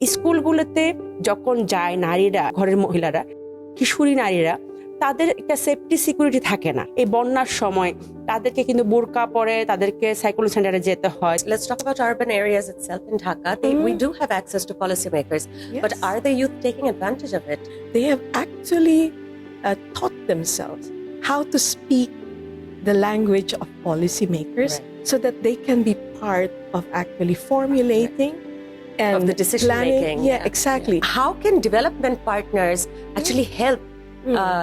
স্কুলগুলোতে যখন যায় নারীরা, ঘরের মহিলারা, কিশোরী নারীরা, তাদের একটা সেফটি সিকিউরিটি থাকে না। এই বন্যার সময় তাদেরকে কিন্তু বোরকা পরে তাদেরকে সাইকোলজি সেন্টারে যেতে হয়। Let's talk about urban areas itself in Dhaka. We do have access to policymakers, Yes. but are the youth taking advantage of it? They have actually taught themselves how to speak the language of policymakers so that they can be part of actually formulating and Of the decision planning. making. Yeah, exactly. How can development partners actually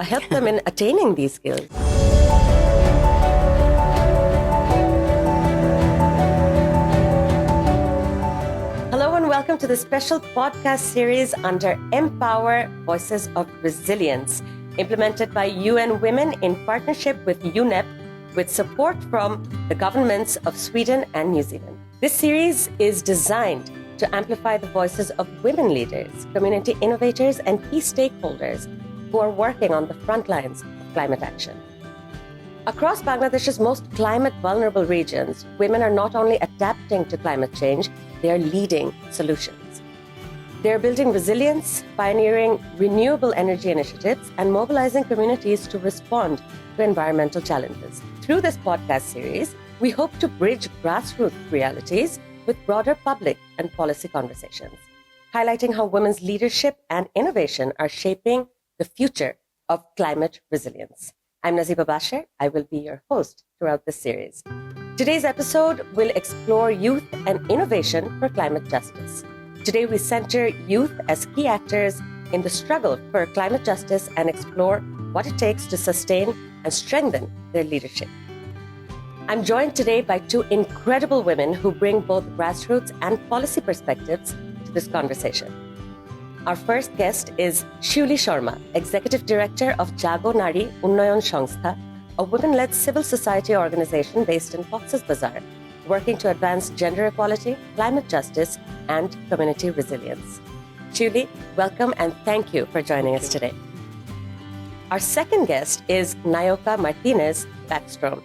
help them in attaining these skills? Hello and welcome to the special podcast series under Empower Voices of Resilience, implemented by UN Women in partnership with UNEP, with support from the governments of Sweden and New Zealand. This series is designed to amplify the voices of women leaders, community innovators, and key stakeholders who are working on the front lines of climate action. Across Bangladesh's most climate vulnerable regions, women are not only adapting to climate change, they are leading solutions. They are building resilience, pioneering renewable energy initiatives, and mobilizing communities to respond to environmental challenges. Through this podcast series, we hope to bridge grassroots realities with broader public and policy conversations, highlighting how women's leadership and innovation are shaping the future of climate resilience. I'm Naziba Bashir. I will be your host throughout this series. Today's episode will explore youth and innovation for climate justice. Today, we center youth as key actors in the struggle for climate justice and explore what it takes to sustain and strengthen their leadership. I'm joined today by two incredible women who bring both grassroots and policy perspectives to this conversation. Our first guest is Sheuly Sharma, Executive Director of Jago Nari Unnayon Sangstha, a women-led civil society organization based in Cox's Bazar, working to advance gender equality, climate justice, and community resilience. Sheuly, welcome and thank you for joining us today. Our second guest is Nayoka Martinez Bäckström,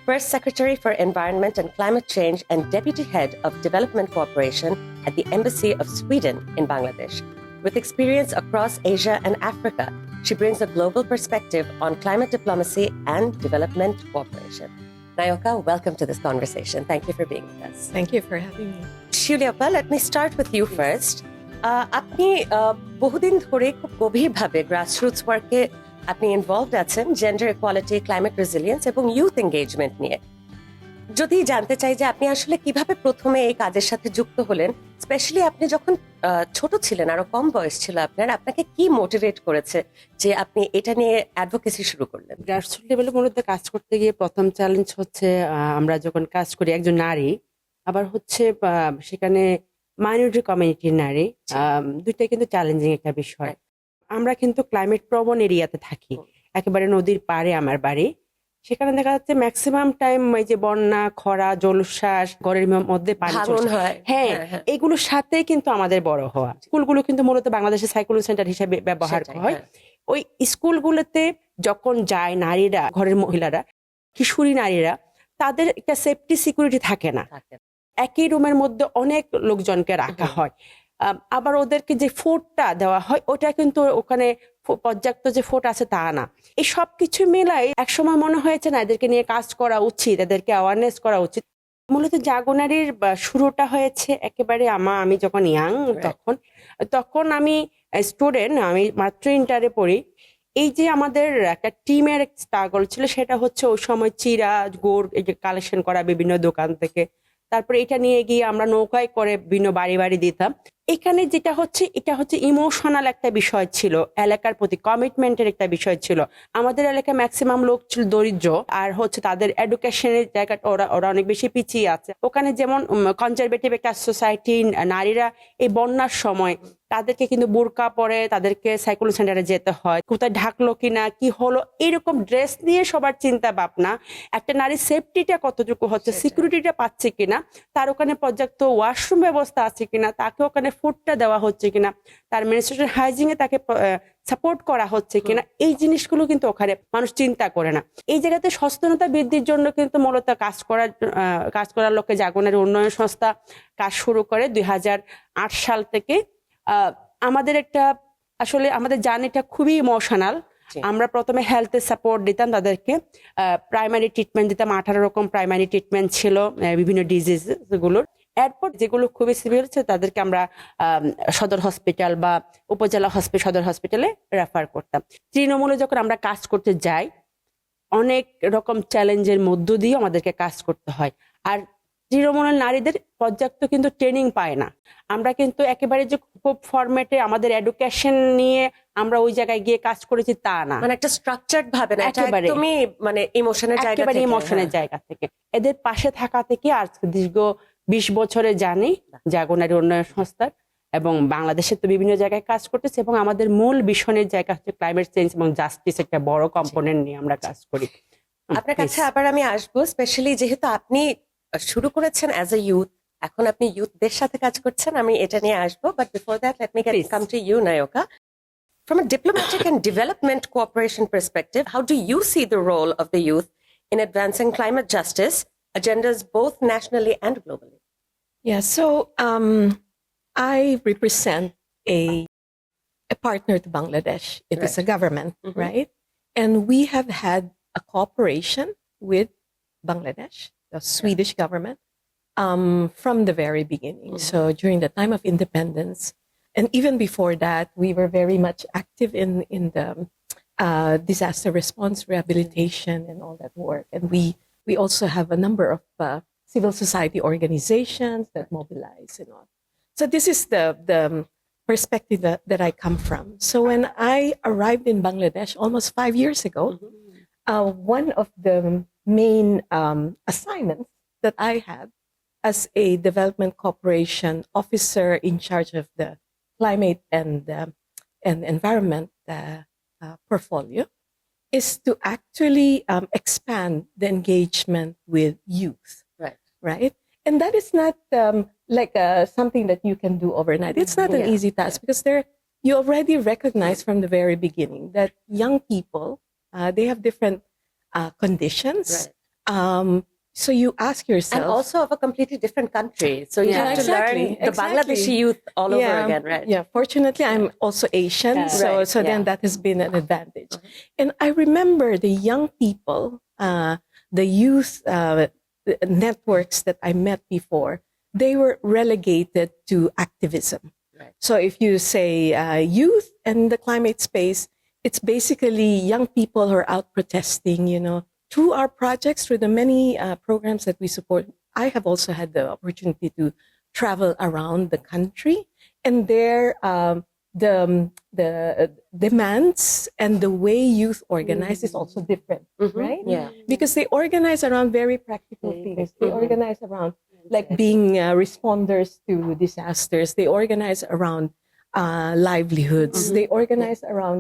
First Secretary for Environment and Climate Change and Deputy Head of Development Cooperation at the Embassy of Sweden in Bangladesh. With experience across Asia and Africa, she brings a global perspective on climate diplomacy and development cooperation. Nayoka, welcome to this conversation. Thank you for being with us. Thank you for having me. Sheuly appa, let me start with you first. আপনি বহুদিন ধরে খুব গভীরভাবে grassroots ওয়ার্কে আপনি involved আছেন gender equality, climate resilience এবং youth engagement নিয়ে। যদি জানতে চাই যে আপনি আসলে কিভাবে প্রথমে এই কাজের সাথে যুক্ত হলেন, স্পেশালি আপনি যখন ছোট ছিলেন, আরো কম বয়স ছিল আপনাকে কি মোটিভেট করেছে যে আপনি এটা নিয়ে অ্যাডভোকেসি শুরু করলেন? গ্রাসরুট লেভেলে মূলত কাজ করতে গিয়ে প্রথম চ্যালেঞ্জ হচ্ছে আমরা যখন কাজ করি একজন নারী, আবার হচ্ছে সেখানে মাইনরিটি কমিউনিটির নারী, দুইটাই কিন্তু চ্যালেঞ্জিং একটা বিষয়। আমরা কিন্তু ক্লাইমেট প্রবণ এরিয়াতে থাকি, একেবারে নদীর পাড়ে আমার বাড়ি। সেখানে দেখা যাচ্ছে ম্যাক্সিমাম টাইম এই যে বন্যা, খরা, জলোচ্ছ্বাস, ঘরের মধ্যে পানি হয়, হ্যাঁ, এগুলোর সাথে কিন্তু আমাদের বড় হওয়া। স্কুলগুলো কিন্তু মূলত বাংলাদেশের সাইকোলজি সেন্টার হিসেবে ব্যবহার হয়। ওই স্কুলগুলোতে যখন যায় নারীরা, ঘরের মহিলারা, কিশোরী নারীরা, তাদের একটা সেফটি সিকিউরিটি থাকে না। একই রুমের মধ্যে অনেক লোকজনকে রাখা হয়, আবার ওদেরকে যে ফুডটা দেওয়া হয় ওটা কিন্তু ওখানে পর্যাপ্ত যে ফুড আছে তা না। এই সবকিছু মিলাই একসময় মনে হয়েছে না এদেরকে নিয়ে কাজ করা উচিত, এদেরকে অ্যাওয়ারনেস করা উচিত। মূলত জাগো নারীর শুরুটা হয়েছে একেবারে আমি যখন ইয়াং, তখন আমি স্টুডেন্ট, আমি মাত্র ইন্টারে পড়ি। এই যে আমাদের একটা টিমের স্ট্রাগল ছিল, সেটা হচ্ছে ওই সময় চিরা গুড় এই যে কালেকশন করা বিভিন্ন দোকান থেকে, তারপরে এটা নিয়ে গিয়ে আমরা নৌকায় করে বিভিন্ন বাড়ি বাড়ি দিতাম। এখানে যেটা হচ্ছে, এটা হচ্ছে ইমোশনাল একটা বিষয় ছিল, এলাকার প্রতি কমিটমেন্টের একটা বিষয় ছিল। আমাদের এলাকায় ম্যাক্সিমাম লোক ছিল দরিদ্র, আর হচ্ছে তাদের এডুকেশনের জায়গাটা ওরা অনেক বেশি পিছিয়ে আছে। ওখানে যেমন কনজারভেটিভ একটা সোসাইটি, নারীরা এই বন্যার সময় তাদেরকে কিন্তু বোরকা পরে তাদেরকে সাইকোলজি সেন্টারে যেতে হয়, কোথায় ঢাকলো কিনা, কি হলো, এরকম ড্রেস নিয়ে সবার চিন্তা ভাবনা। একটা নারীর সেফটিটা কতটুকু হচ্ছে, সিকিউরিটিটা পাচ্ছে কিনা, তার ওখানে পর্যাপ্ত ওয়াশরুম ব্যবস্থা আছে কিনা, তাকে ওখানে ফুডটা দেওয়া হচ্ছে কিনা, তার মেনস্ট্রুয়েশন হাইজিনে তাকে সাপোর্ট করা হচ্ছে কিনা, এই জিনিসগুলো কিন্তু ওখানে মানুষ চিন্তা করে না। এই জায়গাতে সচেতনতা বৃদ্ধির জন্য কিন্তু মূলত কাজ করার লক্ষ্যে জাগো নারী উন্নয়ন সংস্থা কাজ শুরু করে 2008 সাল থেকে। আমাদের আসলে আমাদের জার্নিটা খুবই ইমোশনাল। আমরা প্রথমে হেলথের সাপোর্ট দিতাম তাদেরকে, প্রাইমারি ট্রিটমেন্ট দিতাম, 18 রকম প্রাইমারি ট্রিটমেন্ট ছিল বিভিন্ন ডিজিজ গুলোর। এরপর যেগুলো খুবই সিভিয়ার ছিল তাদেরকে আমরা সদর হসপিটাল বা উপজেলা সদর হসপিটালে রেফার করতাম। তৃণমূলে যখন আমরা কাজ করতে যাই অনেক রকম চ্যালেঞ্জের মধ্য দিয়ে আমাদেরকে কাজ করতে হয়। আর তৃণমূলের নারীদের পর্যাপ্ত কিন্তু ট্রেনিং পায় না। আমরা কিন্তু একেবারে যে খুব ফরম্যাটে আমাদের এডুকেশন নিয়ে আমরা ওই জায়গায় গিয়ে কাজ করেছি তা না, মানে একটা স্ট্রাকচারড ভাবে না, একেবারে একদমই মানে ইমোশনের জায়গা একেবারে থেকে, ইমোশনের জায়গা থেকে এদের পাশে থাকা থেকে আজকে দীর্ঘ 20 বছরে জানি জাগো নারী উন্নয়ন সংস্থার, এবং বাংলাদেশে তো বিভিন্ন জায়গায় কাজ করতেছে, এবং আমাদের মূল ভীষণের জায়গা হচ্ছে ক্লাইমেট চেঞ্জ এবং জাস্টিস, একটা বড় কম্পোনেন্ট নিয়ে আমরা কাজ করি। আপনার কাছে আবার আমি আসবো, স্পেশালি যেহেতু আপনি শুরু করেছেন অ্যাজ এ ইউথ, এখন আপনি ইউথদের সাথে কাজ করছেন, আমি এটা নিয়ে আসবো, but before that let me come to you নায়োকা। From a diplomatic and development cooperation perspective, how do you see the role of the youth in advancing climate justice agendas both nationally and globally? Yeah, so I represent a partner to Bangladesh. It is a government, right? And we have had a cooperation with Bangladesh, the Swedish government, from the very beginning. So during the time of independence, and even before that, we were very much active in the disaster response, rehabilitation, and all that work. And we also have a number of civil society organizations that mobilize and all. So this is the perspective that I come from. So when I arrived in Bangladesh almost 5 years ago, one of the main assignments that I had as a development cooperation officer in charge of the climate and environment portfolio is to actually expand the engagement with youth, right? And that is not like something that you can do overnight. It's not an easy task because you already recognize from the very beginning that young people, they have different conditions. So you ask yourself, and also of a completely different country, so you have to learn the Bangladeshi youth all over again, right? Yeah, fortunately I'm also Asian, so then that has been an advantage. And I remember the young people, the youth networks that I met before, they were relegated to activism. So if you say youth and the climate space, it's basically young people who are out protesting, through our projects, through the many programs that we support. I have also had the opportunity to travel around the country, and there the demands and the way youth organize is also different, right? Yeah, because they organize around very practical things. They organize around like being responders to disasters. They organize around livelihoods. They organize around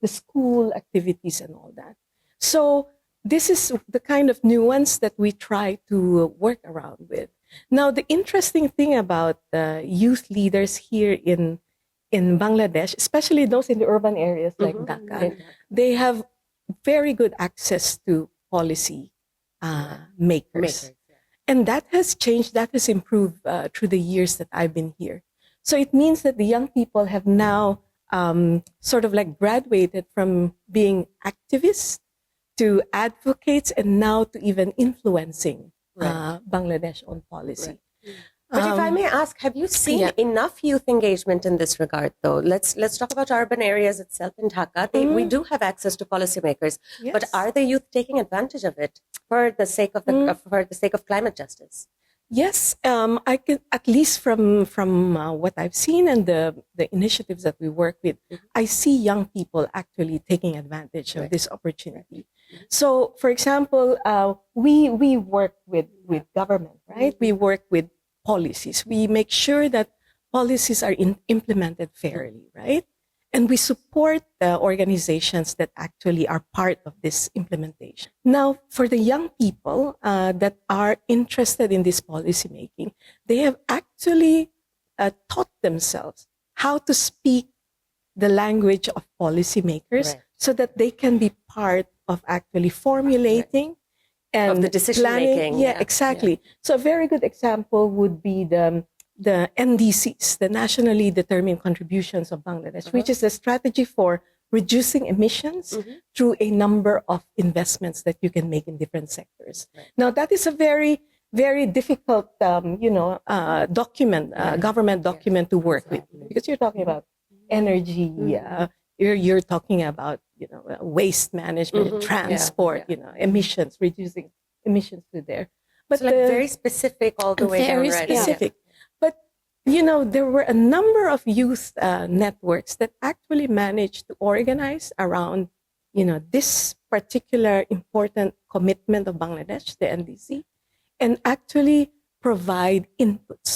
the school activities and all that. So this is the kind of nuance that we try to work around with. Now, the interesting thing about youth leaders here in Bangladesh, especially those in the urban areas like Dhaka, they have very good access to policy makers. And that has changed, that has improved through the years that I've been here. So it means that the young people have now sort of like graduated from being activists to advocates, and now to even influencing Bangladesh on policy. But if I may ask, have you seen enough youth engagement in this regard, though? Let's talk about urban areas itself in Dhaka. We do have access to policymakers, but are the youth taking advantage of it for the sake of for the sake of climate justice? Yes, I can, at least from what I've seen and the initiatives that we work with, I see young people actually taking advantage of this opportunity. So, for example, we work with government, right? We work with policies. We make sure that policies are implemented fairly, right? And we support the organizations that actually are part of this implementation. Now, for the young people that are interested in this policy making, they have actually taught themselves how to speak the language of policymakers so that they can be part of actually formulating and of the decision planning. making. Yeah, exactly. So a very good example would be the the NDCs, the nationally determined contributions of Bangladesh, which is a strategy for reducing emissions through a number of investments that you can make in different sectors. Now, that is a very, very difficult, document, government document to work with, because you're talking about energy, you're talking about, waste management, transport, emissions, reducing emissions through there. But so like very specific all the way down, very right? specific. But, there were a number of youth networks that actually managed to organize around, this particular important commitment of Bangladesh, the NDC, and actually provide inputs.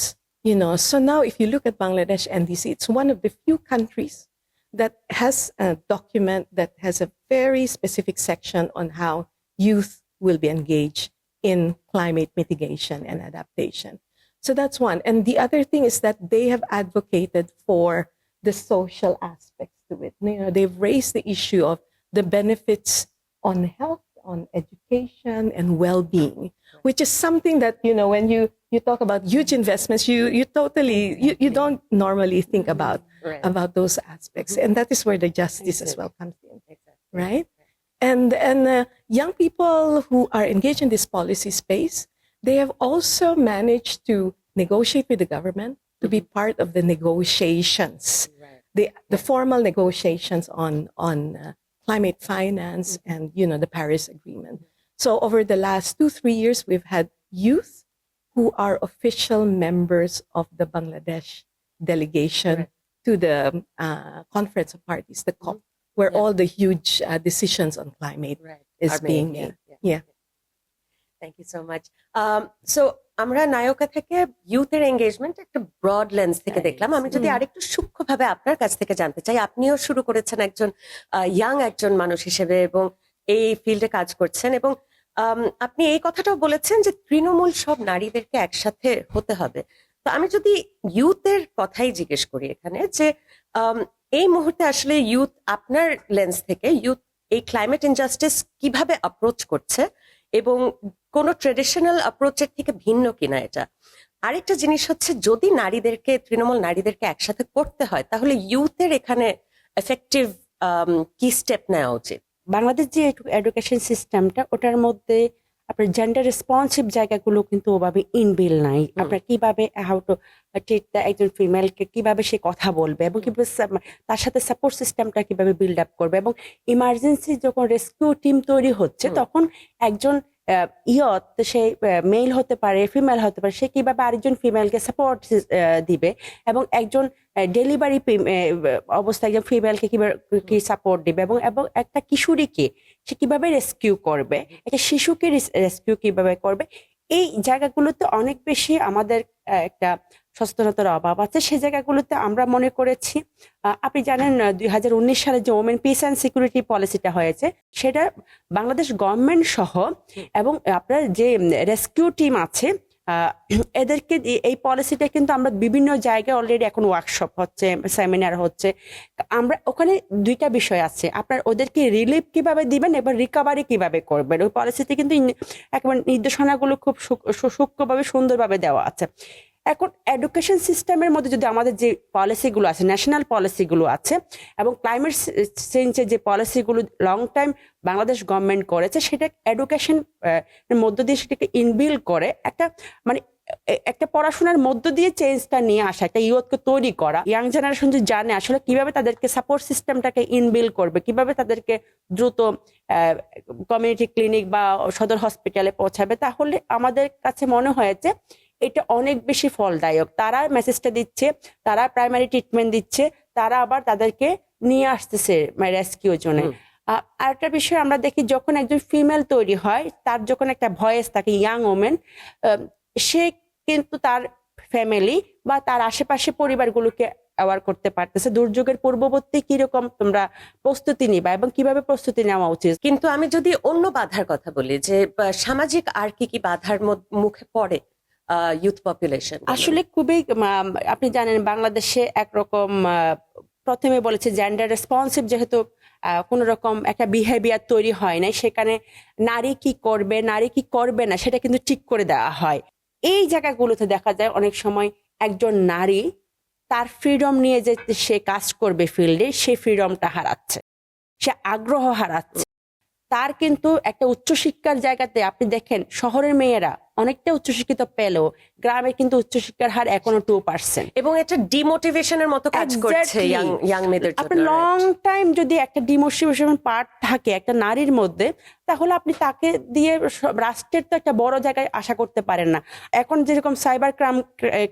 So now if you look at Bangladesh NDC, it's one of the few countries that has a document that has a very specific section on how youth will be engaged in climate mitigation and adaptation. So that's one. And the other thing is that they have advocated for the social aspects to it. They've raised the issue of the benefits on health, on education, and well-being, which is something that, when you talk about huge investments, you don't normally think about those aspects. And that is where the justice as well comes in, right? And young people who are engaged in this policy space, they have also managed to negotiate with the government to be part of the negotiations, the formal negotiations on climate finance and, the Paris Agreement. So over the last 2-3 years, we've had youth who are official members of the Bangladesh delegation to the Conference of Parties, the COP, where all the huge decisions on climate is being made. Yeah. Thank you so much. So আমরা Nayka থেকে ইউথের engagement একটা broad lens থেকে দেখলাম। আমি যদি আরেকটু সূক্ষ্মভাবে আপনার কাছ থেকে জানতে চাই, আপনিও শুরু করেছেন একজন একজন মানুষ হিসেবে এবং এই ফিল্ডে কাজ করছেন, এবং আপনি এই কথাটাও বলেছেন যে তৃণমূল সব নারীদেরকে একসাথে হতে হবে। তো আমি যদি ইউথের কথাই জিজ্ঞেস করি এখানে, যে এই মুহূর্তে আসলে ইউথ আপনার লেন্স থেকে ইউথ এই ক্লাইমেট ইনজাস্টিস কিভাবে অ্যাপ্রোচ করছে এবং কোন ট্রেডিশনাল অ্যাপ্রোচের থেকে ভিন্ন কিনা এটা। আরেকটা জিনিস হচ্ছে, যদি তৃণমূল নারীদেরকে একসাথে করতে হয়, তাহলে ইউথের এখানে এফেক্টিভ কি স্টেপ নেওয়া উচিত? বাংলাদেশ যে এডুকেশন সিস্টেমটা, ওটার মধ্যে আপনার জেন্ডার রেসপন্সিভ জায়গাগুলো কিন্তু ওভাবে ইনবিল নাই। আপনার কিভাবে হাউ টু ট্রিট একজন ফিমেলকে, কিভাবে সে কথা বলবে এবং কিভাবে তার সাথে সাপোর্ট সিস্টেমটা কিভাবে বিল্ড আপ করবে, এবং ইমার্জেন্সি যখন রেস্কিউ টিম তৈরি হচ্ছে তখন একজন সে মেল হতে পারে, ফিমেল হতে পারে, সে কিভাবে আরেকজন ফিমেলকে সাপোর্ট দিবে, এবং একজন ডেলিভারি অবস্থায় একজন ফিমেলকে কি সাপোর্ট দিবে, এবং একটা কিশোরীকে সে কিভাবে রেস্কিউ করবে, একটা শিশুকে রেস্কিউ কিভাবে করবে। এই জায়গাগুলোতে অনেক বেশি আমাদের একটা সচেতনতার অভাব আছে। সেই জায়গাগুলোতে আমরা মনে করেছি, আপনি জানেন 2019 সালে যে ওমেন পিস অ্যান্ড সিকিউরিটি পলিসিটা হয়েছে, সেটা বাংলাদেশ গভর্নমেন্ট সহ এবং আপনার যে রেস্কিউ টিম আছে এদেরকে, এই পলিসিটা কিন্তু আমরা বিভিন্ন জায়গায় অলরেডি এখন ওয়ার্কশপ হচ্ছে, সেমিনার হচ্ছে। আমরা ওখানে দুইটা বিষয় আছে, আপনার ওদেরকে রিলিফ কিভাবে দিবেন এবং রিকভারি কিভাবে করবেন। ওই পলিসিতে কিন্তু একেবারে নির্দেশনাগুলো খুব সূক্ষ্মভাবে সুন্দরভাবে দেওয়া আছে। এখন এডুকেশন সিস্টেমের মধ্যে যদি আমাদের যে পলিসিগুলো আছে, ন্যাশনাল পলিসিগুলো আছে, এবং ক্লাইমেট চেঞ্জের যে পলিসিগুলো লং টাইম বাংলাদেশ গভর্নমেন্ট করেছে, সেটা এডুকেশন মধ্য দিয়ে সেটাকে ইনবিল্ড করে একটা পড়াশোনার মধ্য দিয়ে চেঞ্জটা নিয়ে আসা, একটা ইউথকে তৈরি করা। ইয়াং জেনারেশন যদি জানে আসলে কিভাবে তাদেরকে সাপোর্ট সিস্টেমটাকে ইনবিল্ড করবে, কিভাবে তাদেরকে দ্রুত কমিউনিটি ক্লিনিক বা সদর হসপিটালে পৌঁছাবে, তাহলে আমাদের কাছে মনে হয়েছে এটা অনেক বেশি ফলদায়ক। তারা মেসেজটা দিচ্ছে, তারা প্রাইমারি ট্রিটমেন্ট দিচ্ছে, তারা আবার তাদেরকে নিয়ে আসতেছে রেস্কিউর জন্য। আরেকটা বিষয় আমরা দেখি, যখন একজন ফিমেল তৈরি হয়, তার যখন একটা ভয়েস থাকে, ইয়াং ওমেন, সে কিন্তু তার ফ্যামিলি বা তার আশেপাশে পরিবারগুলোকে অ্যাওয়ার করতে পারতেছে দুর্যোগের পূর্ববর্তী কিরকম তোমরা প্রস্তুতি নিবা এবং কিভাবে প্রস্তুতি নেওয়া উচিত। কিন্তু আমি যদি অন্য বাধার কথা বলি, যে সামাজিক আর কি বাধার মুখে পড়ে ইউথ পপুলেশন, আসলে খুবই, আপনি জানেন বাংলাদেশে একরকম প্রথমে বলেছে জেন্ডার রেসপন্সিভ, যেহেতু কোন রকম একটা বিহেভিয়ার তৈরি হয় না, সেখানে নারী কি করবে নারী কি করবে না সেটা কিন্তু ঠিক করে দেওয়া হয়। এই জায়গাগুলোতে দেখা যায় অনেক সময় একজন নারী তার ফ্রিডম নিয়ে যে সে কাজ করবে ফিল্ডে, সেই ফ্রিডমটা হারাচ্ছে, সে আগ্রহ হারাচ্ছে। তার কিন্তু একটা উচ্চশিক্ষার জায়গাতে আপনি দেখেন শহরের মেয়েরা অনেকটা উচ্চশিক্ষিত পেলেও গ্রামে কিন্তু উচ্চশিক্ষার হার এখনো 2%। এবং এটা ডিমোটিভেশনের মতো কাজ করছে ইয়াং মেয়েদের জন্য। আপনার লং টাইম যদি একটা ডিমোটিভেশন পার্ট থাকে একটা নারীর মধ্যে, তাহলে আপনি তাকে দিয়ে রাষ্ট্রের তো একটা বড় জায়গায় আশা করতে পারেন না। এখন যেরকম সাইবার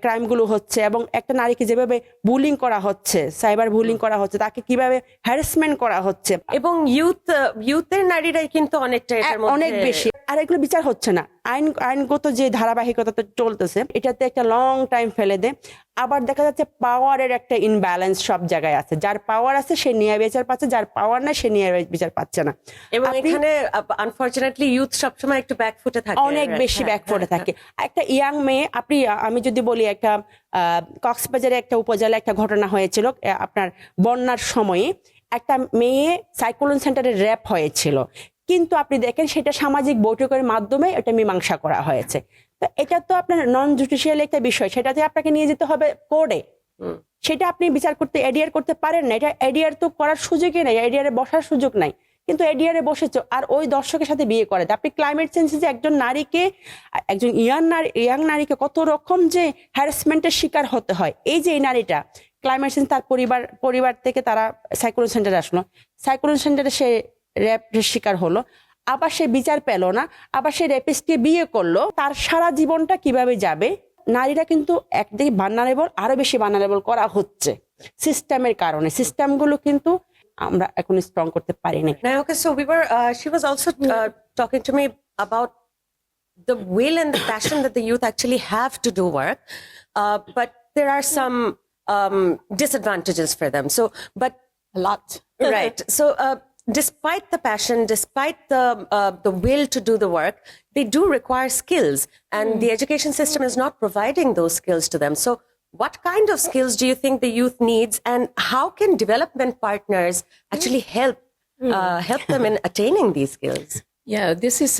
ক্রাইম গুলো হচ্ছে এবং একটা নারীকে যেভাবে বুলিং করা হচ্ছে, সাইবার বুলিং করা হচ্ছে, তাকে কিভাবে হ্যারাসমেন্ট করা হচ্ছে, এবং ইউথের নারীরাই কিন্তু অনেকটা এটার মধ্যে অনেক বেশি। আর এগুলো বিচার হচ্ছে না। আইনগত যে ধারাবাহিকতা চলতেছে এটাতে একটা লং টাইম ফেলে দেয়। আবার দেখা যাচ্ছে পাওয়ারের একটা ইনব্যালেন্স সব জায়গায় আছে। যার পাওয়ার আছে সে ন্যায় বিচার পাচ্ছে, যার পাওয়ার নাই সে ন্যায় বিচার পাচ্ছে না। এবং এখানে আনফরচুনেটলি ইউথ সবসময় একটু ব্যাকফুটে থাকে, অনেক বেশি ব্যাকফুটে থাকে। একটা ইয়াং মেয়ে, আমি যদি বলি একটা কক্সবাজারে একটা উপজেলায় একটা ঘটনা হয়েছিল আপনার বন্যার সময়ে, একটা মেয়ে সাইক্লোন সেন্টারে র্যাপ হয়েছিল, কিন্তু আপনি দেখেন সেটা সামাজিক বৈঠকের মাধ্যমে এটা মীমাংসা করা হয়েছে। তো এটা তো আপনার নন জুডিশিয়াল একটা বিষয়, সেটাতে আপনাকে নিয়ে যেতে হবে কোর্টে, সেটা আপনি বিচার করতে এডিআর করতে পারেন না। এটা এডিআর তো করার সুযোগই নাই, এডিআরে বসার সুযোগ নাই, কিন্তু এডিআরে বসেছ আর ওই দর্শকের সাথে বিয়ে করে। আপনি ক্লাইমেট চেঞ্জে যে একজন নারীকে, একজন ইয়াং নারীকে কত রকম যে হ্যারাসমেন্টের শিকার হতে হয়। এই যে এই নারীটা ক্লাইমেট চেঞ্জ, তার পরিবার থেকে তারা সাইক্লোন সেন্টারে আসলো, সাইক্লোন সেন্টারে সে র্যাপের শিকার হলো, আবার সে বিচার পেল না, আবার সে রেপিস্টকে বিয়ে করলো, তার সারা জীবনটা কিভাবে যাবে? নারীরা কিন্তু একদিকে ভালনারেবল, আরো বেশি ভালনারেবল করা হচ্ছে সিস্টেমের কারণে। সিস্টেমগুলো কিন্তু আমরা এখন স্ট্রং করতে পারি না। Nayoka, so she was also talking to me about the will and the passion that the youth actually have to do work, but there are some disadvantages for them. So, but A lot. right. So, despite the passion, despite the will to do the work, they do require skills, and the education system is not providing those skills to them. So, what kind of skills do you think the youth needs, and how can development partners actually help them in attaining these skills? Yeah, this is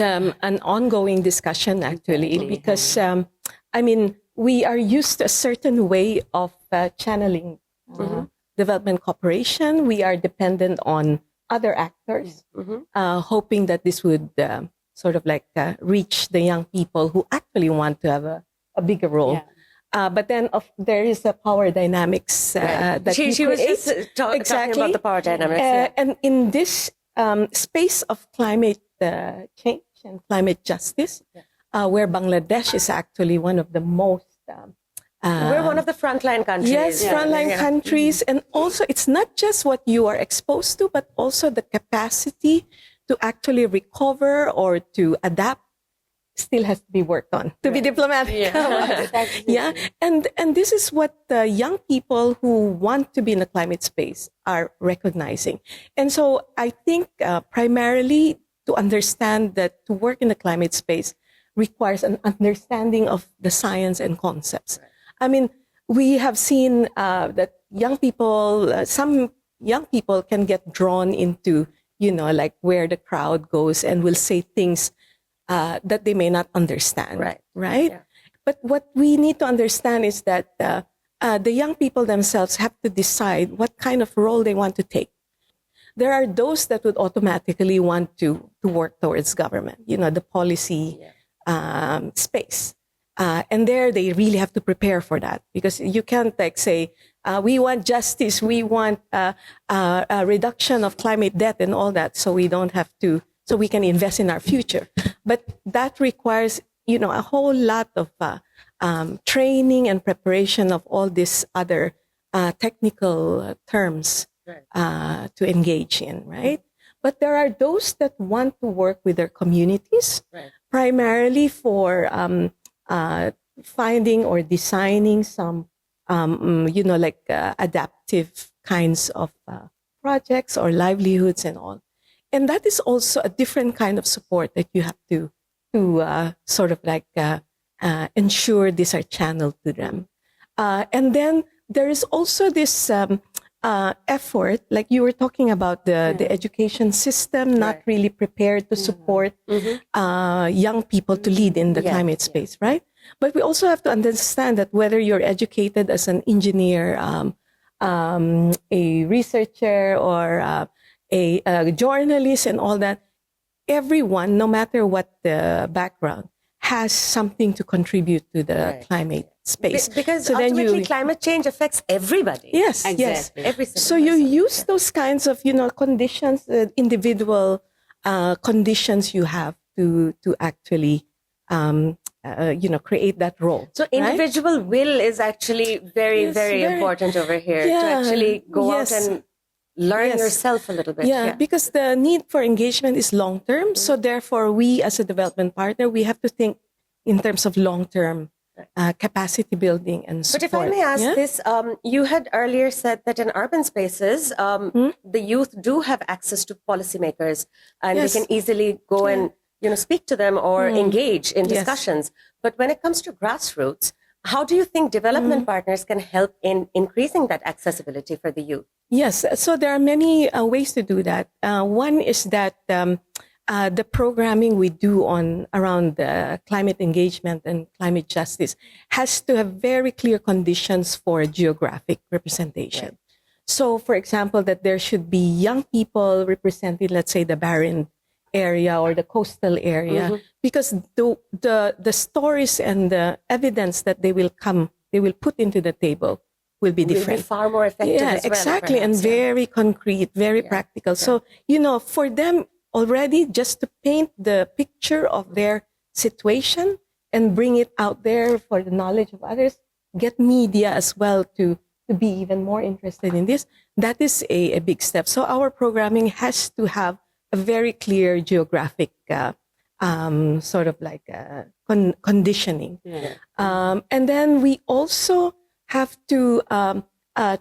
an ongoing discussion actually, because I mean, we are used to a certain way of channeling development cooperation. We are dependent on other actors, hoping that this would sort of like reach the young people who actually want to have a bigger role. Yeah. But then there is a power dynamics that She was just talking about the power dynamics. And in this space of climate change and climate justice, where Bangladesh is actually one of the most we're one of the frontline countries. Yes, frontline countries. And also, it's not just what you are exposed to, but also the capacity to actually recover or to adapt still has to be worked on, to be diplomatic. Yeah. And this is what the young people who want to be in the climate space are recognizing. And so I think primarily to understand that to work in the climate space requires an understanding of the science and concepts. I mean, we have seen that young people, some young people can get drawn into, like where the crowd goes and will say things that they may not understand. Right? Yeah. But what we need to understand is that the young people themselves have to decide what kind of role they want to take. There are those that would automatically want to work towards government, the policy space. And there they really have to prepare for that, because you can't say, we want justice, we want a reduction of climate death and all that, so we don't have to, so we can invest in our future. But that requires, a whole lot of training and preparation of all these other technical terms to engage in, right? But there are those that want to work with their communities, primarily for finding or designing some, adaptive kinds of projects or livelihoods and all. And that is also a different kind of support that you have to sort of like ensure these are channeled to them. And then there is also this effort, like you were talking about the education system not really prepared to support young people to lead in the climate space, right? But we also have to understand that whether you're educated as an engineer, a researcher, or a journalist and all that, everyone, no matter what the background, has something to contribute to the climate space. Because So then ultimately climate change affects everybody. Yes, Exactly. yes. Every single So you person. use those kinds of, conditions, individual conditions you have to actually, create that role. So right? individual will is actually very, Yes, very very- important over here to Yeah, actually go yes. out and learn Yes. yourself a little bit. Yeah, because the need for engagement is long term. So therefore, we as a development partner, we have to think in terms of long term capacity building and But support. if I may ask Yeah? this, you had earlier said that in urban spaces, the youth do have access to policymakers and Yes. they can easily go and speak to them or engage in Yes. discussions. But when it comes to grassroots, how do you think development partners can help in increasing that accessibility for the youth? Yes, so there are many ways to do that. One is that the programming we do around climate engagement and climate justice has to have very clear conditions for geographic representation. Right. So, for example, that there should be young people representing, let's say, the barren area or the coastal area, because the stories and the evidence that they will put into the table will be different. Will be far more effective Yeah, as well, exactly. perhaps, And very concrete, very practical. So, for them already just to paint the picture of their situation and bring it out there for the knowledge of others, get media as well to be even more interested in this, that is a big step. So our programming has to have a very clear geographic sort of like conditioning. Yeah. And then we also have to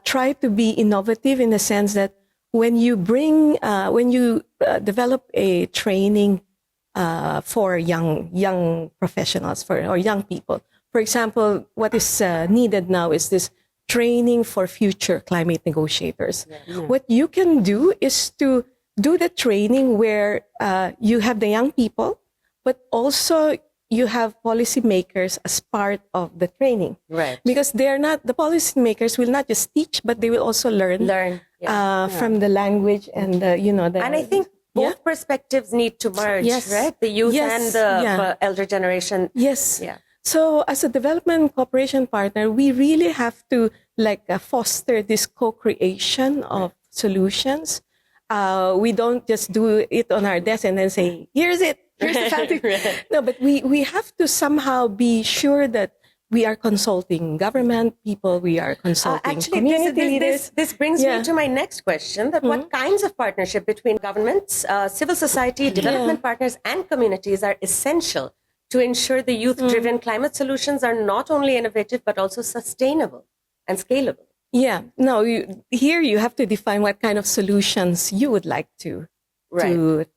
try to be innovative in the sense that when you develop a training for young professionals or young people, for example, what is needed now is this training for future climate negotiators. Yeah. What you can do is to do the training where you have the young people, but also you have policymakers as part of the training. Right. Because the policymakers will not just teach, but they will also learn from the language and and I think both perspectives need to merge, right? The youth and the elder generation. Yes. Yeah. So as a development cooperation partner, we really have to foster this co-creation of solutions. We don't just do it on our desk and then say, here's it. Here's the something. No, but we have to somehow be sure that we are consulting government people, we are consulting community leaders. This brings me to my next question, that what kinds of partnership between governments, civil society, development partners, and communities are essential to ensure the youth-driven climate solutions are not only innovative, but also sustainable and scalable? Yeah, no, here you have to define what kind of solutions you would like to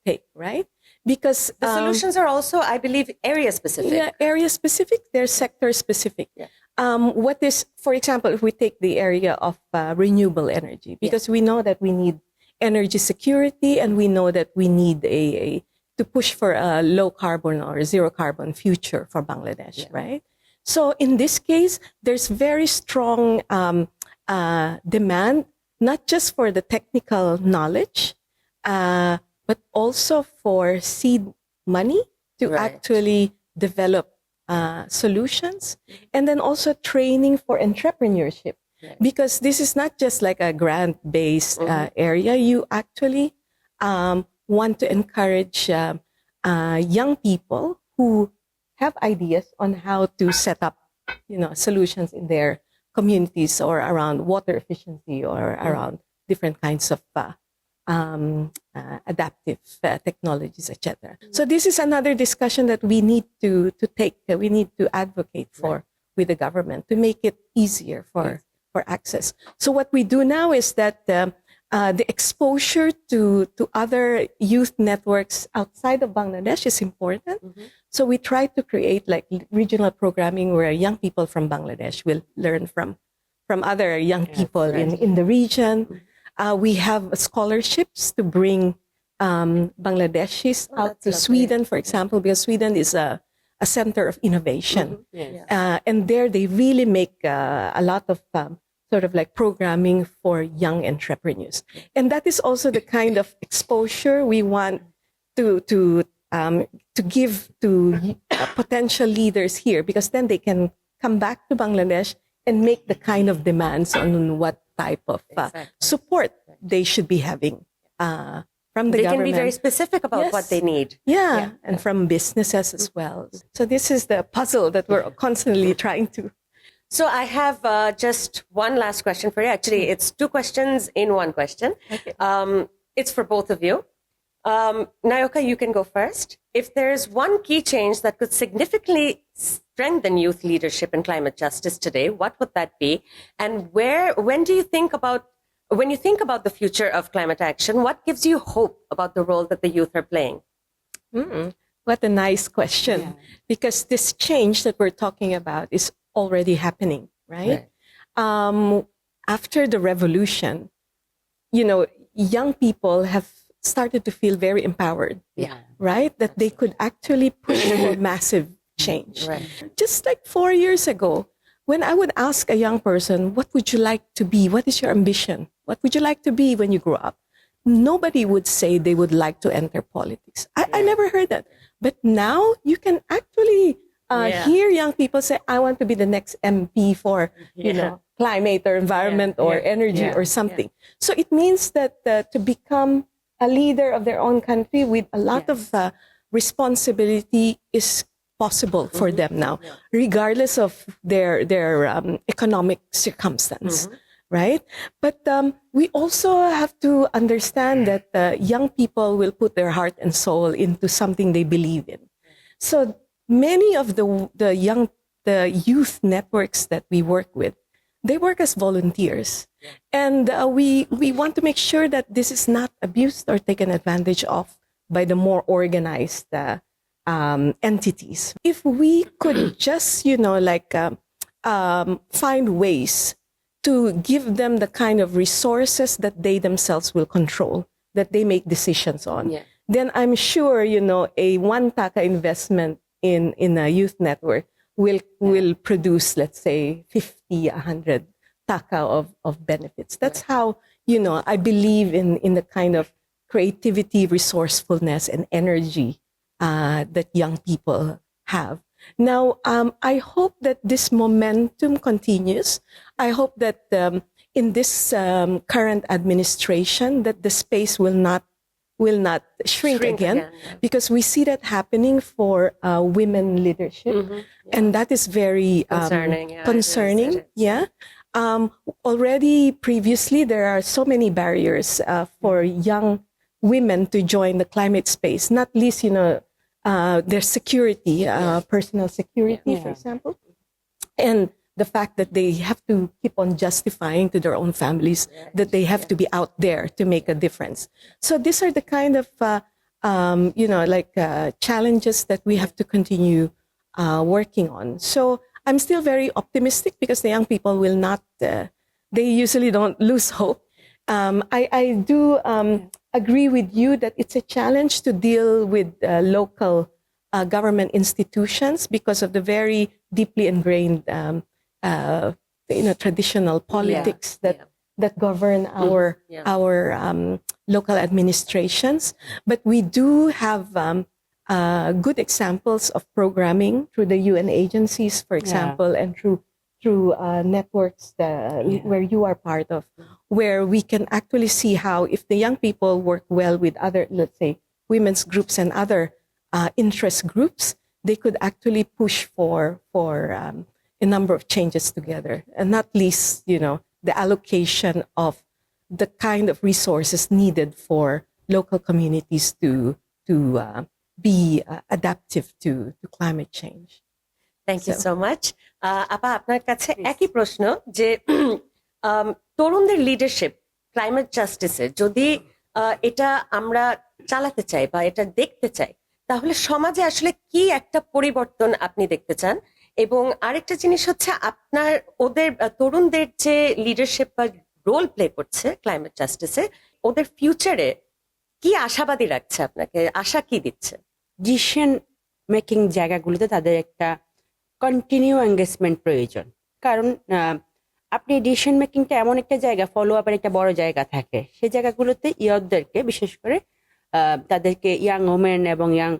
take, right? Because the solutions are also, I believe, area specific. Yeah, area specific. They're sector specific. Yeah. What is, for example, if we take the area of renewable energy, because we know that we need energy security, and we know that we need to push for a low carbon or zero carbon future for Bangladesh, right? So in this case, there's very strong demand, not just for the technical knowledge, but also for seed money to actually develop solutions, and then also training for entrepreneurship, because this is not just like a grant-based area. You actually want to encourage young people who have ideas on how to set up, solutions in their communities or around water efficiency or around different kinds of adaptive technologies, etc. So this is another discussion that we need to take, we need to advocate for with the government to make it easier for access. So what we do now is that the exposure to other youth networks outside of Bangladesh is important. So we try to create like regional programming where young people from Bangladesh will learn from other young people in the region. We have scholarships to bring Bangladeshis out to Sweden, for example, because Sweden is a a center of innovation. Yes. And there they really make a lot of sort of like programming for young entrepreneurs. And that is also the kind of exposure we want to give to potential leaders here, because then they can come back to Bangladesh and make the kind of demands on what type of support they should be having from the They government. can be very specific about what they need. Yeah, and from businesses as well. So this is the puzzle that we're constantly trying to. So I have just one last question for you. Actually, it's two questions in one question. Okay. It's for both of you. Nayoka, you can go first. If there's one key change that could significantly strengthen youth leadership in climate justice today, what would that be? And when you think about the future of climate action, what gives you hope about the role that the youth are playing? What a nice question. Because this change that we're talking about is already happening, right? After the revolution, young people have started to feel very empowered, right? That they could actually push for massive change. Right. Just like 4 years ago, when I would ask a young person, what would you like to be? What is your ambition? What would you like to be when you grow up? Nobody would say they would like to enter politics. I never heard that. But now you can actually hear young people say, I want to be the next MP for, climate or environment or energy or something. So it means that to become a leader of their own country with a lot of responsibility is possible for them now, regardless of their economic circumstance, right? But we also have to understand that young people will put their heart and soul into something they believe in. So many of the youth networks that we work with, they work as volunteers. And we want to make sure that this is not abused or taken advantage of by the more organized entities. If we could just, find ways to give them the kind of resources that they themselves will control, that they make decisions on, then I'm sure, a 1 taka investment in a youth network will produce, let's say, 50, 100 taka of benefits. That's how, I believe in the kind of creativity, resourcefulness, and energy that young people have. Now, I hope that this momentum continues. I hope that in this current administration, that the space will not shrink again, because we see that happening for women leadership, and that is very concerning. Already previously, there are so many barriers for young women to join the climate space, not least, their security, personal security, for example, and the fact that they have to keep on justifying to their own families that they have to be out there to make a difference. So these are the kind of, challenges that we have to continue working on. So I'm still very optimistic, because the young people will not, they usually don't lose hope. I do agree with you that it's a challenge to deal with local government institutions because of the very deeply ingrained traditional politics that govern our local administrations. But we do have good examples of programming through the UN agencies, for example, and through networks where you are part of, where we can actually see how, if the young people work well with other, let's say, women's groups and other interest groups, they could actually push for a number of changes together, and not least, the allocation of the kind of resources needed for local communities to be adaptive to climate change. Thank you so much. আপা, আপনার কাছে একই প্রশ্ন যে তরুণদের leadership climate জাস্টিসে যদি এটা আমরা চালাতে চাই বা এটা দেখতে চাই, তাহলে সমাজে আসলে কি একটা পরিবর্তন আপনি দেখতে চান? এবং আরেকটা জিনিস হচ্ছে, আপনার তরুণদের যে লিডারশিপ বা রোল প্লে করছে ক্লাইমেট জাস্টিসে, ওদের ফিউচারে কি আশাবাদী রাখছে আপনাকে? আশা কি দিচ্ছে? ডিসিশন মেকিং জায়গাগুলোতে তাদের একটা কন্টিনিউ এঙ্গেজমেন্ট প্রয়োজন। কারণ আপনি ডিসিশন মেকিংটা এমন একটা জায়গা, ফলো আপের একটা বড় জায়গা থাকে, সেই জায়গাগুলোতে ইয়তদেরকে বিশেষ করে তাদেরকে ইয়াং ওমেন এবং ইয়াং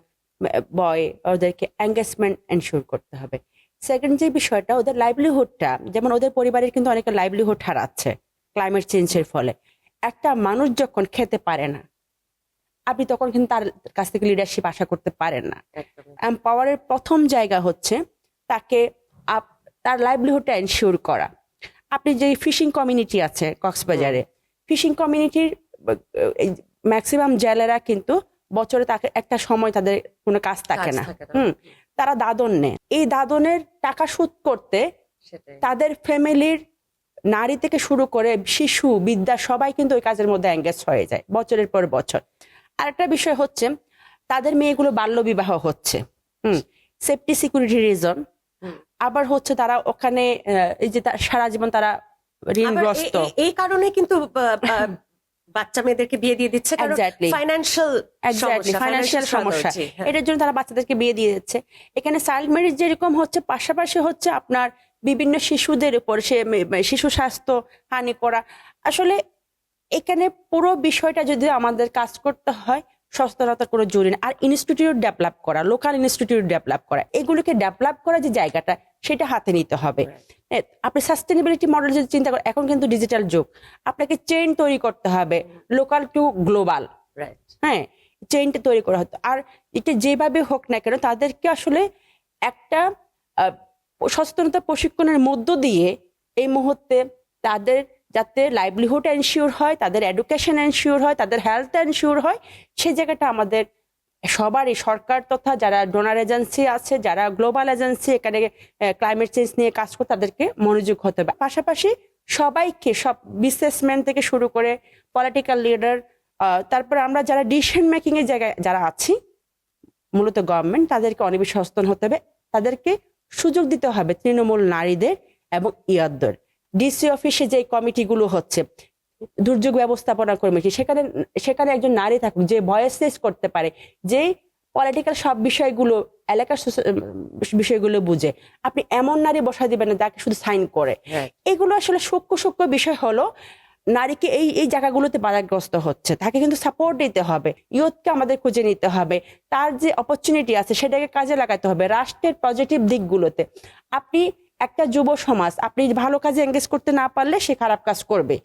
বয় ওদেরকে এঙ্গেজমেন্ট এনশিওর করতে হবে। সেকেন্ড যে বিষয়টা, ওদের লাইভলিহুডটা, যেমন ওদের পরিবারের কিন্তু অনেকে লাইভলিহুড হারাচ্ছে ক্লাইমেট চেঞ্জের ফলে। একটা মানুষ যখন খেতে পারে না, আপনি তখন কিন্তু তার কাছ থেকে লিডারশিপ আশা করতে পারেন না। এমপাওয়ারের প্রথম জায়গা হচ্ছে তাকে তার লাইভলিহুডটা এনশিওর করা। আপনি যে ফিশিং কমিউনিটি আছে কক্সবাজারে, ফিশিং কমিউনিটির ম্যাক্সিমাম জেলেরা কিন্তু বছরে তাকে একটা সময় তাদের কোনো কাজ থাকে না, তারা দাদন নেয়। এই দাদনের টাকা শোধ করতে তাদের ফ্যামিলির নারী থেকে শুরু করে শিশু, বিদ্যা সবাই কিন্তু ওই কাজের মধ্যে এঙ্গেজ হয়ে যায় বছরের পর বছর। আরেকটা বিষয় হচ্ছে তাদের মেয়েগুলো বাল্য বিবাহ হচ্ছে, সেফটি সিকিউরিটি রিজন। আবার হচ্ছে তারা ওখানে এই যে সারা জীবন তারা ঋণগ্রস্ত, এই কারণে কিন্তু বাচ্চা মেয়েদেরকে বিয়ে দিয়ে দিচ্ছে, ফাইন্যান্সিয়াল সমস্যা। এটার জন্য তারা বাচ্চাদেরকে বিয়ে দিয়ে দিচ্ছে। এখানে চাইল্ড ম্যারেজ যেরকম হচ্ছে, পাশাপাশি হচ্ছে আপনার বিভিন্ন শিশুদের উপর শিশু স্বাস্থ্য হানি করা। আসলে এখানে পুরো বিষয়টা যদি আমাদের কাজ করতে হয়, সচেতনতার কোনো জরুরি নেই। আর ইনস্টিটিউট ডেভেলপ করা, লোকাল ইনস্টিটিউট ডেভেলপ করা, এগুলোকে ডেভেলপ করা যে জায়গাটা, সেটা হাতে নিতে হবে। আপনি সাস্টেনেবিলিটি মডেল যদি চিন্তা করেন, এখন কিন্তু ডিজিটাল যুগ, আপনাকে চেইন তৈরি করতে হবে লোকাল টু গ্লোবাল। হ্যাঁ, চেইনটা তৈরি করা হতো। আর এটা যেভাবে হোক না কেন, তাদেরকে আসলে একটা সচেতনতা প্রশিক্ষণের মধ্য দিয়ে এই মুহূর্তে তাদের যাতে লাইভলিহুড এনশিওর হয়, তাদের এডুকেশন এনশিওর হয়, তাদের হেলথ এনশিওর হয়, সেই জায়গাটা আমাদের সবারই, সরকার তথা যারা ডোনার এজেন্সি আছে, যারা গ্লোবাল এজেন্সি এখানে ক্লাইমেট চেঞ্জ নিয়ে কাজ করে, তাদেরকে মনোযোগ হতে হবে। পাশাপাশি সবাইকে, সব বিজনেসম্যান থেকে শুরু করে পলিটিক্যাল লিডার, তারপরে আমরা যারা ডিসিশন মেকিং এর জায়গায় যারা আছি, মূলত গভর্নমেন্ট, তাদেরকে অনেক বেশি সচেতন হতে হবে। তাদেরকে সুযোগ দিতে হবে তৃণমূল নারীদের এবং ইয়াদদের। ডিসি অফিসে যে কমিটিগুলো হচ্ছে, দুর্যোগ ব্যবস্থাপনা কমিটি, সেখানে একজন নারী থাকুক যে ভয়েস রেজ করতে পারে, যে পলিটিক্যাল সব বিষয়গুলো, এলাকার বিষয়গুলো বুঝে। আপনি এমন নারী বসা দিবেন না যাকে শুধু সাইন করে। এগুলো আসলে সূক্ষ্ম বিষয় হলো নারীকে এই জায়গাগুলোতে বাধাগ্রস্ত হচ্ছে, তাকে কিন্তু সাপোর্ট দিতে হবে। ইয়ুথকে আমাদের খুঁজে নিতে হবে, তার যে অপরচুনিটি আছে সেটাকে কাজে লাগাতে হবে রাষ্ট্রের পজিটিভ দিকগুলোতে। আপনি একটা যুব সমাজ, আপনি ভালো কাজে এঙ্গেজ করতে না পারলে সে খারাপ কাজ করবে।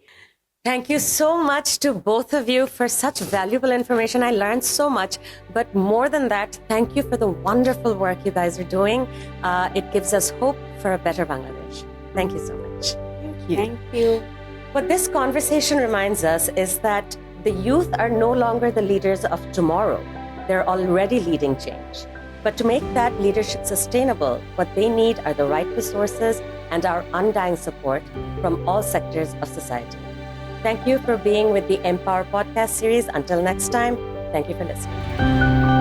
Thank you so much to both of you for such valuable information. I learned so much. But more than that, thank you for the wonderful work you guys are doing. It gives us hope for a better Bangladesh. Thank you so much. Thank you. What this conversation reminds us is that the youth are no longer the leaders of tomorrow. They're already leading change. But to make that leadership sustainable, what they need are the right resources and our undying support from all sectors of society. Thank you for being with the Empower podcast series. Until next time, thank you for listening.